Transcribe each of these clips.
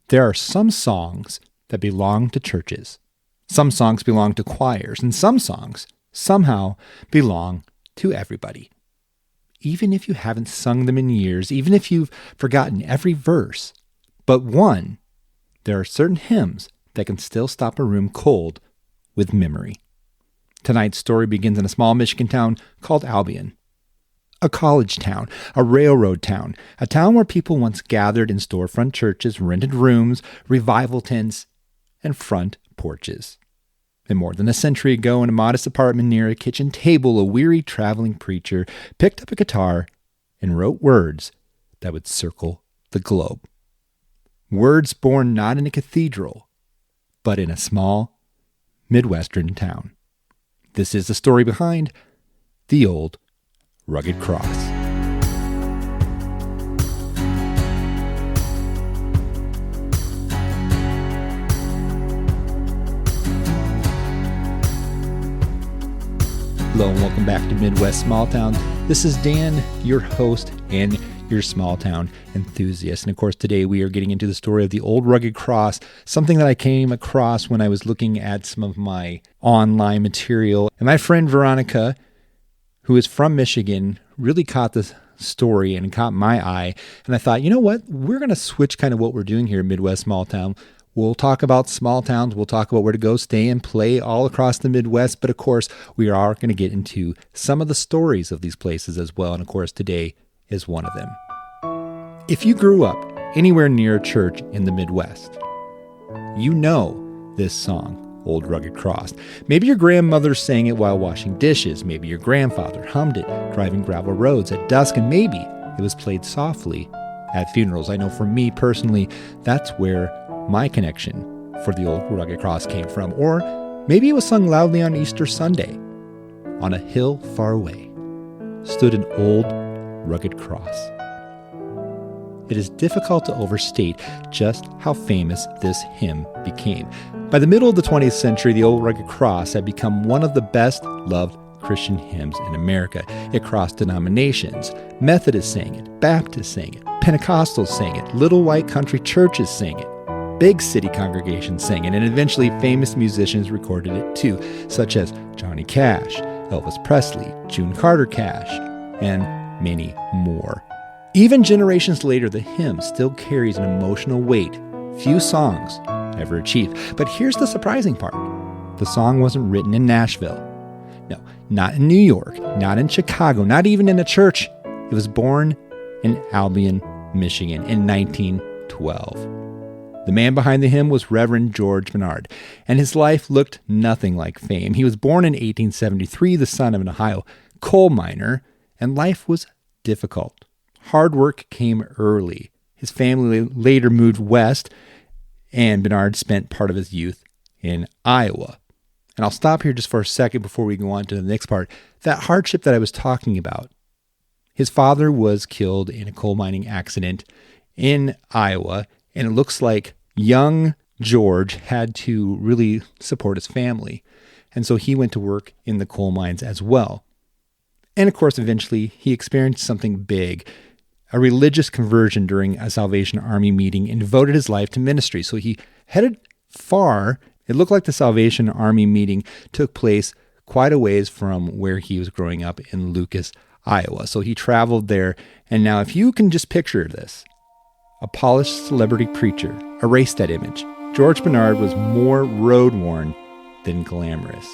There are some songs that belong to churches. Some songs belong to choirs, and some songs somehow belong to everybody. Even if you haven't sung them in years, even if you've forgotten every verse, but one, there are certain hymns that can still stop a room cold with memory. Tonight's story begins in a small Michigan town called Albion. A college town, a railroad town, a town where people once gathered in storefront churches, rented rooms, revival tents, and front porches. And more than a century ago, in a modest apartment near a kitchen table, a weary traveling preacher picked up a guitar and wrote words that would circle the globe. Words born not in a cathedral, but in a small Midwestern town. This is the story behind the Old Rugged Cross. Hello and welcome back to Midwest Small Town. This is Dan, your host and your small town enthusiast. And of course, today we are getting into the story of the Old Rugged Cross, something that I came across when I was looking at some of my online material. And my friend Veronica, who is from Michigan, really caught this story and caught my eye. And I thought, you know what? We're going to switch kind of what we're doing here at Midwest Small Town. We'll talk about small towns. We'll talk about where to go, stay, and play all across the Midwest. But of course, we are going to get into some of the stories of these places as well. And of course, today is one of them. If you grew up anywhere near a church in the Midwest, you know this song, Old Rugged Cross. Maybe your grandmother sang it while washing dishes. Maybe your grandfather hummed it driving gravel roads at dusk. And maybe it was played softly at funerals. I know for me personally, that's where my connection for the Old Rugged Cross came from. Or maybe it was sung loudly on Easter Sunday. On a hill far away stood an old rugged cross. It is difficult to overstate just how famous this hymn became. By the middle of the 20th century, the Old Rugged Cross had become one of the best loved Christian hymns in America. It crossed denominations. Methodists sang it, Baptists sang it, Pentecostals sang it, little white country churches sang it. Big city congregations sang it, and eventually famous musicians recorded it too, such as Johnny Cash, Elvis Presley, June Carter Cash, and many more. Even generations later, the hymn still carries an emotional weight few songs ever achieved. But here's the surprising part. The song wasn't written in Nashville. No, not in New York, not in Chicago, not even in a church. It was born in Albion, Michigan in 1912. The man behind the hymn was Reverend George Bennard, and his life looked nothing like fame. He was born in 1873, the son of an Ohio coal miner, and life was difficult. Hard work came early. His family later moved west, and Bennard spent part of his youth in Iowa. And I'll stop here just for a second before we go on to the next part. That hardship that I was talking about. His father was killed in a coal mining accident in Iowa, and it looks like young George had to really support his family. And so he went to work in the coal mines as well. And of course, eventually he experienced something big, a religious conversion during a Salvation Army meeting, and devoted his life to ministry. So he headed far. It looked like the Salvation Army meeting took place quite a ways from where he was growing up in Lucas, Iowa. So he traveled there. And now if you can just picture this, a polished celebrity preacher, erase that image. George Bennard was more road-worn than glamorous.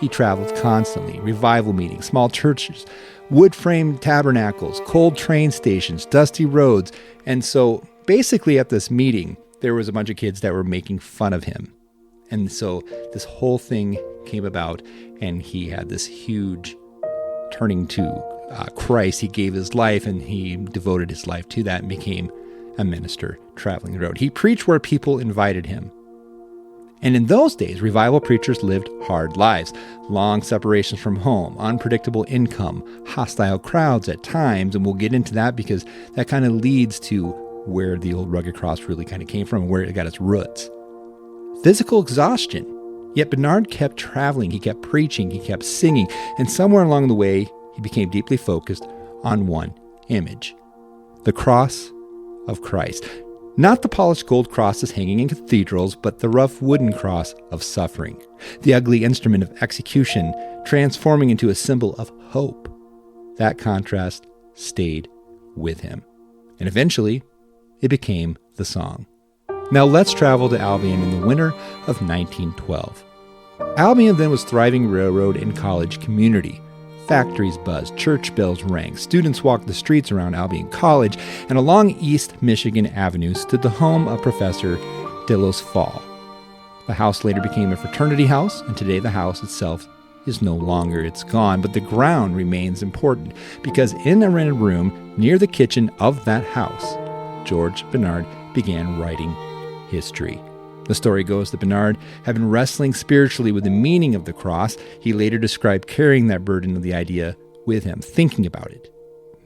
He traveled constantly, revival meetings, small churches, wood-framed tabernacles, cold train stations, dusty roads. And so basically at this meeting, there was a bunch of kids that were making fun of him. And so this whole thing came about, and he had this huge turning to Christ. He gave his life, and he devoted his life to that and became a minister traveling the road. He preached where people invited him. And in those days, revival preachers lived hard lives, long separations from home, unpredictable income, hostile crowds at times, and we'll get into that because that kind of leads to where the Old Rugged Cross really kind of came from and where it got its roots. Physical exhaustion. Yet Bennard kept traveling, he kept preaching, he kept singing, and somewhere along the way, he became deeply focused on one image, the cross of Christ. Not the polished gold crosses hanging in cathedrals, but the rough wooden cross of suffering, the ugly instrument of execution transforming into a symbol of hope. That contrast stayed with him, and eventually it became the song. Now let's travel to Albion in the winter of 1912. Albion then was thriving railroad and college community. Factories buzzed, church bells rang, students walked the streets around Albion College, and along East Michigan Avenue stood the home of Professor Dillos Fall. The house later became a fraternity house, and today the house itself is no longer. It's gone, but the ground remains important, because in a rented room near the kitchen of that house, George Bennard began writing history. The story goes that Bennard had been wrestling spiritually with the meaning of the cross. He later described carrying that burden of the idea with him, thinking about it,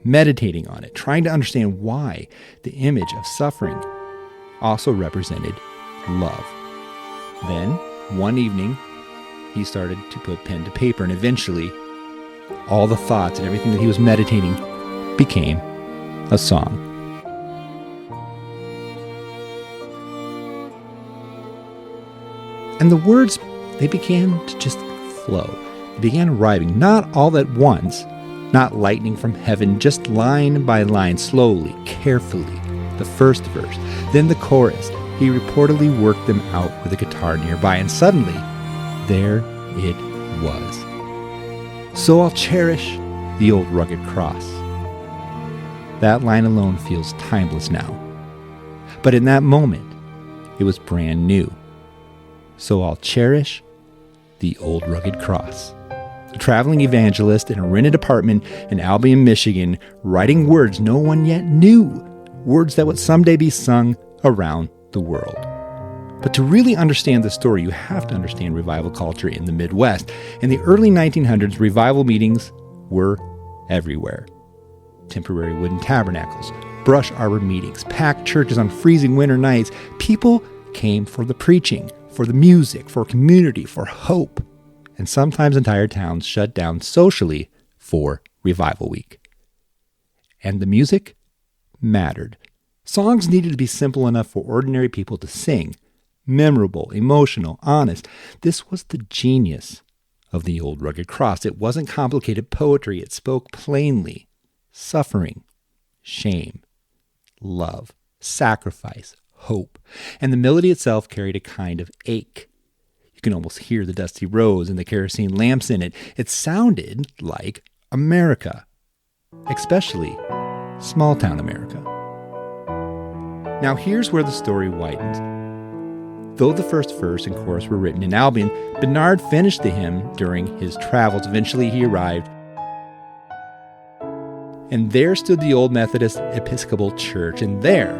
meditating on it, trying to understand why the image of suffering also represented love. Then, one evening, he started to put pen to paper, and eventually, all the thoughts and everything that he was meditating became a song. And the words, they began to just flow. They began rhyming, not all at once, not lightning from heaven, just line by line, slowly, carefully. The first verse, then the chorus. He reportedly worked them out with a guitar nearby, and suddenly, there it was. So I'll cherish the old rugged cross. That line alone feels timeless now. But in that moment, it was brand new. So I'll cherish the old rugged cross. A traveling evangelist in a rented apartment in Albion, Michigan, writing words no one yet knew, words that would someday be sung around the world. But to really understand the story, you have to understand revival culture in the Midwest. In the early 1900s, revival meetings were everywhere. Temporary wooden tabernacles, brush arbor meetings, packed churches on freezing winter nights. People came for the preaching, for the music, for community, for hope. And sometimes entire towns shut down socially for Revival Week. And the music mattered. Songs needed to be simple enough for ordinary people to sing. Memorable, emotional, honest. This was the genius of the old rugged cross. It wasn't complicated poetry. It spoke plainly. Suffering, shame, love, sacrifice, hope. And the melody itself carried a kind of ache. You can almost hear the dusty roads and the kerosene lamps in it. It sounded like America, especially small-town America. Now here's where the story widens. Though the first verse and chorus were written in Albion, Bennard finished the hymn during his travels. Eventually he arrived, and there stood the old Methodist Episcopal Church, and there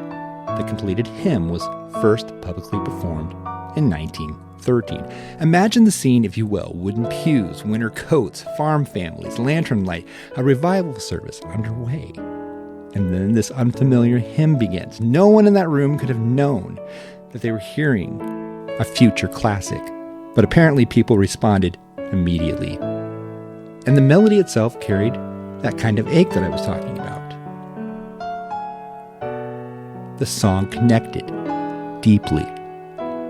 the completed hymn was first publicly performed in 1913. Imagine the scene, if you will: wooden pews, winter coats, farm families, lantern light, a revival service underway. And then this unfamiliar hymn begins. No one in that room could have known that they were hearing a future classic, but apparently people responded immediately. And the melody itself carried that kind of ache that I was talking about. The song connected deeply.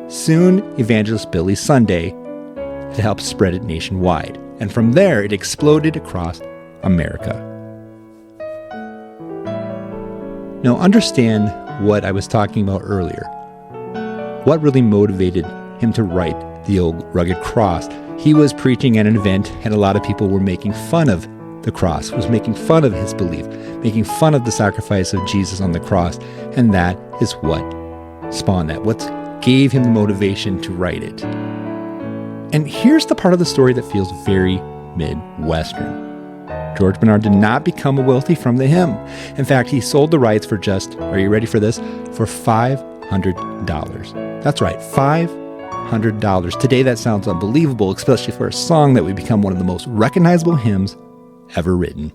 Soon, evangelist Billy Sunday had helped spread it nationwide, and from there it exploded across America. Now understand what I was talking about earlier. What really motivated him to write the old rugged cross? He was preaching at an event, and a lot of people were making fun of the cross, was making fun of his belief, making fun of the sacrifice of Jesus on the cross, and that is what spawned that, what gave him the motivation to write it. And here's the part of the story that feels very Midwestern. George Bennard did not become wealthy from the hymn. In fact, he sold the rights for just, are you ready for this, for $500. That's right, $500. Today that sounds unbelievable, especially for a song that would become one of the most recognizable hymns ever written.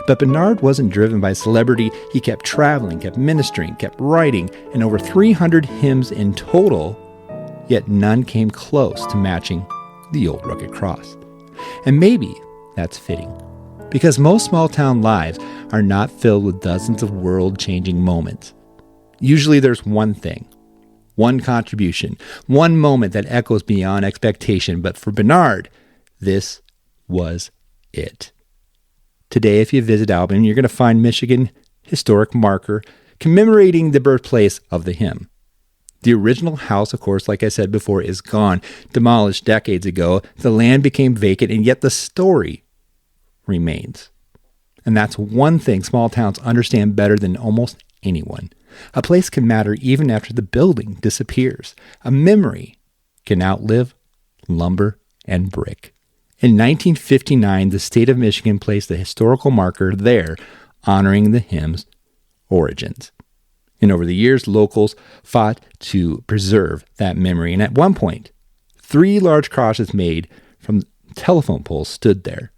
But Bennard wasn't driven by celebrity. He kept traveling, kept ministering, kept writing, and over 300 hymns in total, yet none came close to matching the old rugged cross. And maybe that's fitting, because most small-town lives are not filled with dozens of world-changing moments. Usually there's one thing, one contribution, one moment that echoes beyond expectation. But for Bennard, this was it. Today, if you visit Albion, you're going to find Michigan historic marker commemorating the birthplace of the hymn. The original house, of course, like I said before, is gone, demolished decades ago. The land became vacant, and yet the story remains. And that's one thing small towns understand better than almost anyone. A place can matter even after the building disappears. A memory can outlive lumber and brick. In 1959, the state of Michigan placed a historical marker there honoring the hymn's origins. And over the years, locals fought to preserve that memory. And at one point, 3 large crosses made from telephone poles stood there.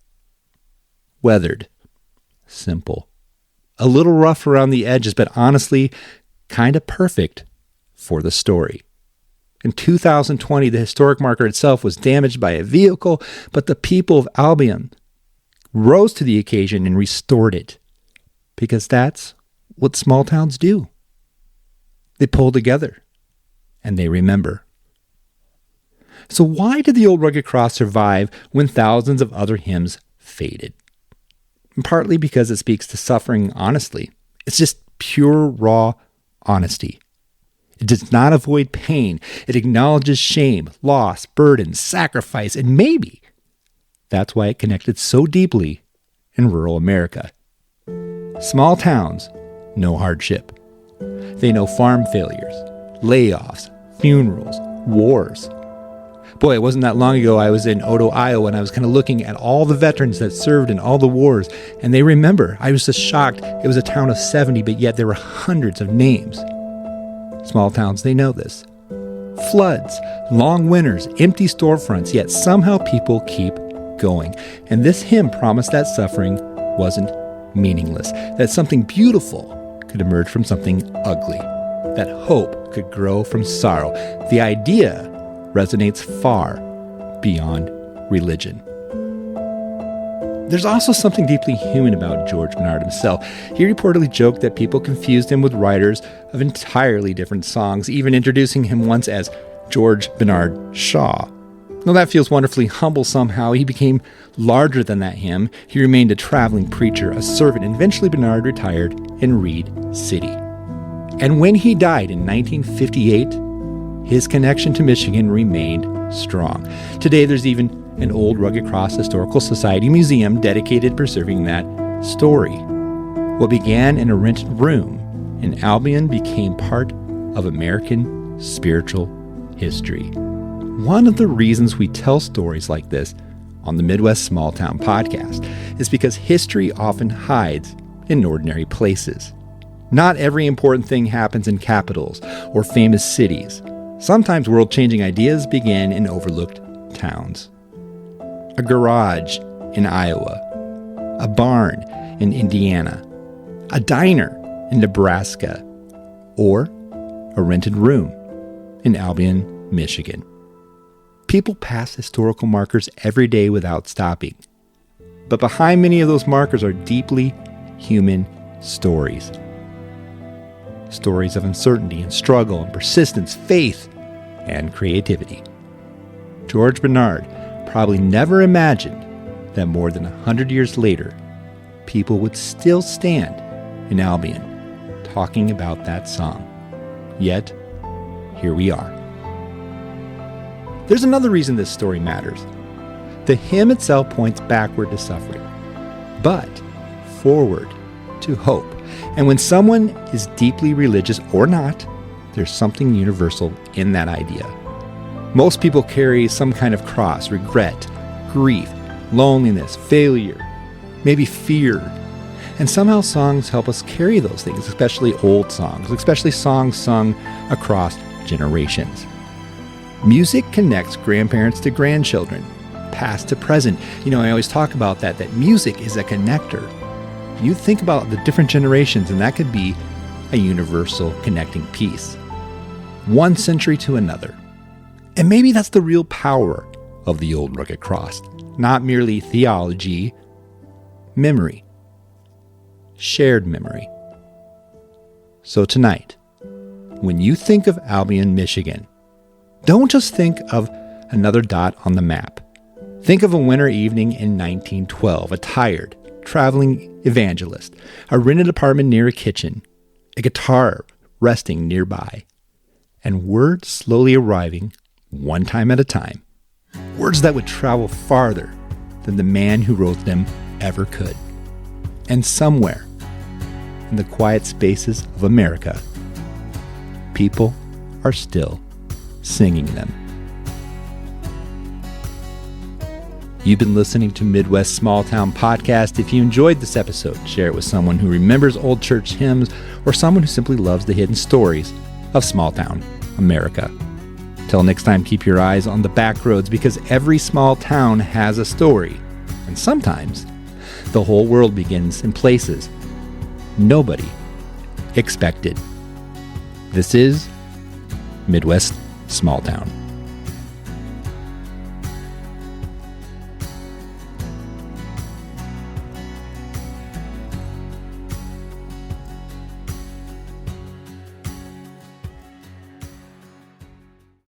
Weathered, simple, a little rough around the edges, but honestly, kind of perfect for the story. In 2020, the historic marker itself was damaged by a vehicle, but the people of Albion rose to the occasion and restored it. Because that's what small towns do. They pull together and they remember. So why did the old rugged cross survive when thousands of other hymns faded? And partly because it speaks to suffering honestly. It's just pure, raw honesty. It does not avoid pain. It acknowledges shame, loss, burden, sacrifice, and maybe that's why it connected so deeply in rural America. Small towns know hardship. They know farm failures, layoffs, funerals, wars. Boy, it wasn't that long ago I was in Odo, Iowa, and I was kind of looking at all the veterans that served in all the wars, and they remember. I was just shocked. It was a town of 70, but yet there were hundreds of names. Small towns, they know this. Floods, long winters, empty storefronts, yet somehow people keep going. And this hymn promised that suffering wasn't meaningless, that something beautiful could emerge from something ugly, that hope could grow from sorrow. The idea resonates far beyond religion. There's also something deeply human about George Bennard himself. He reportedly joked that people confused him with writers of entirely different songs, even introducing him once as George Bennard Shaw. Though that feels wonderfully humble somehow, he became larger than that hymn. He remained a traveling preacher, a servant, and eventually Bennard retired in Reed City. And when he died in 1958, his connection to Michigan remained strong. Today, there's even an old Rugged Cross Historical Society museum dedicated to preserving that story. What began in a rented room in Albion became part of American spiritual history. One of the reasons we tell stories like this on the Midwest Small Town podcast is because history often hides in ordinary places. Not every important thing happens in capitals or famous cities. Sometimes world-changing ideas begin in overlooked towns. A garage in Iowa, a barn in Indiana, a diner in Nebraska, or a rented room in Albion, Michigan. People pass historical markers every day without stopping. But behind many of those markers are deeply human stories. Stories of uncertainty and struggle and persistence, faith and creativity. George Bennard probably never imagined that more than 100 years later, people would still stand in Albion talking about that song. Yet, here we are. There's another reason this story matters. The hymn itself points backward to suffering, but forward to hope. And when someone is deeply religious or not, there's something universal in that idea. Most people carry some kind of cross, regret, grief, loneliness, failure, maybe fear. And somehow songs help us carry those things, especially old songs, especially songs sung across generations. Music connects grandparents to grandchildren, past to present. I always talk about that music is a connector. You think about the different generations, and that could be a universal connecting piece. One century to another. And maybe that's the real power of the old rugged cross. Not merely theology, memory. Shared memory. So tonight, when you think of Albion, Michigan, don't just think of another dot on the map. Think of a winter evening in 1912, a tired, traveling evangelist, a rented apartment near a kitchen, a guitar resting nearby, and words slowly arriving one time at a time. Words that would travel farther than the man who wrote them ever could. And somewhere in the quiet spaces of America, people are still singing them. You've been listening to Midwest Small Town Podcast. If you enjoyed this episode, share it with someone who remembers old church hymns or someone who simply loves the hidden stories of small town America. Till next time, keep your eyes on the back roads because every small town has a story. And sometimes the whole world begins in places nobody expected. This is Midwest Small Town.